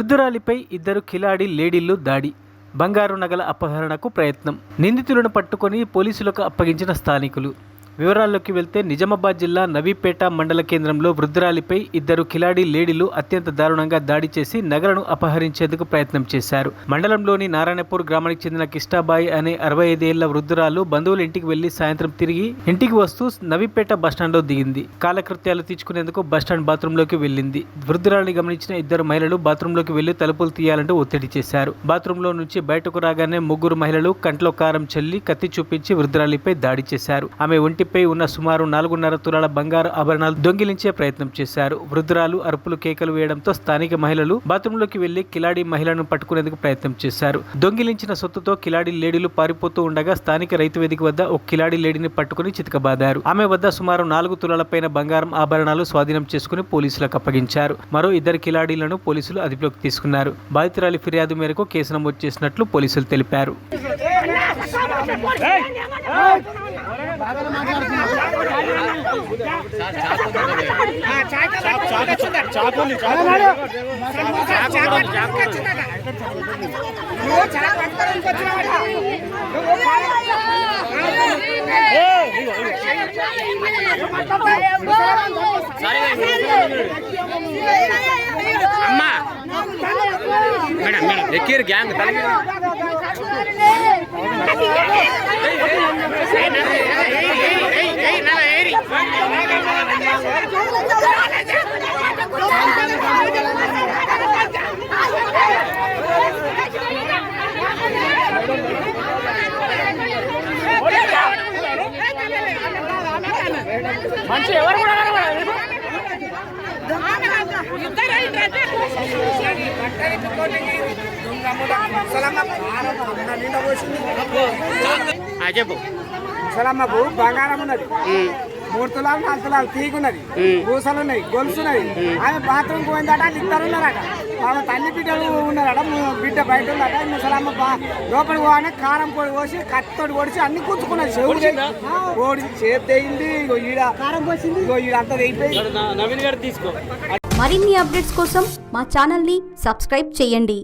వృద్ధురాలిపై ఇద్దరు కిలాడి లేడీలు దాడి, బంగారు నగల అపహరణకు ప్రయత్నం. నిందితులను పట్టుకొని పోలీసులకు అప్పగించిన స్థానికులు. వివరాల్లోకి వెళ్తే నిజామాబాద్ జిల్లా నవీపేట మండల కేంద్రంలో వృద్ధురాలిపై ఇద్దరు కిలాడి లేడీలు అత్యంత దారుణంగా దాడి చేసి నగలను అపహరించేందుకు ప్రయత్నం చేశారు. మండలంలోని నారాయణపూర్ గ్రామానికి చెందిన కిష్టాబాయి అనే 65 ఏళ్ల వృద్ధురాలు బంధువుల ఇంటికి వెళ్లి సాయంత్రం తిరిగి ఇంటికి వస్తూ నవీపేట బస్టాండ్లో దిగింది. కాలకృత్యాలు తీర్చుకునేందుకు బస్టాండ్ బాత్రూంలోకి వెళ్లింది. వృద్ధురాలిని గమనించిన ఇద్దరు మహిళలు బాత్రూంలోకి వెళ్లి తలుపులు తీయాలంటూ ఒత్తిడి చేశారు. బాత్రూంలో నుంచి బయటకు రాగానే ముగ్గురు మహిళలు కంట్లో కారం చల్లి కత్తి చూపించి వృద్ధురాలిపై దాడి చేశారు. ఆమె ఒంటిపై ఉన్న సుమారు 4.5 తులాల బంగారు ఆభరణాలు దొంగిలించే ప్రయత్నం చేశారు. వృద్ధురాలు అరుపులు కేకలు వేయడంతో స్థానిక మహిళలు బాత్రూంలోకి వెళ్లి కిలాడి మహిళను పట్టుకునేందుకు ప్రయత్నం చేశారు. దొంగిలించిన సొత్తుతో కిలాడి లేడీలు పారిపోతూ ఉండగా స్థానిక రైతు వేదిక వద్ద ఒక కిలాడి లేడీని పట్టుకుని చితకబాదారు. ఆమె వద్ద సుమారు 4 తులాల పైన బంగారం ఆభరణాలు స్వాధీనం చేసుకుని పోలీసులకు అప్పగించారు. మరో ఇద్దరు కిలాడీలను పోలీసులు అదుపులోకి తీసుకున్నారు. బాధితురాలి ఫిర్యాదు మేరకు కేసు నమోదు చేసినట్లు పోలీసులు తెలిపారు. అమ్మా మేడం మేడం ఎక్కిరు గ్యాంగ్ మనిషి ఎవరు కూడా చెప్పు. ముసలమ్మకు బంగారం ఉన్నది, 3 తులాలు 4 తులాలు తీగున్నది, పూసలు ఉన్నాయి, గొలుసున్నది. ఆమె బాత్రూమ్ పోయిందట, ఇద్దరు ఉన్నారట. ఆమె తల్లి బిడ్డలు ఉన్నారట, బిడ్డ బయట ఉందట. ముసలమ్మ లోపలికి పోగానే కారం పొడి పోసి కత్తితోటి పొడిచి అన్ని కూర్చుకున్నది. చెవులు ఓడి చేతి తెగింది, ఈడ కారం పోసింది, ఈడ అంతా తెగిపోయింది. మరిన్ని అప్డేట్స్ కోసం మా ఛానల్ని సబ్స్క్రైబ్ చేయండి.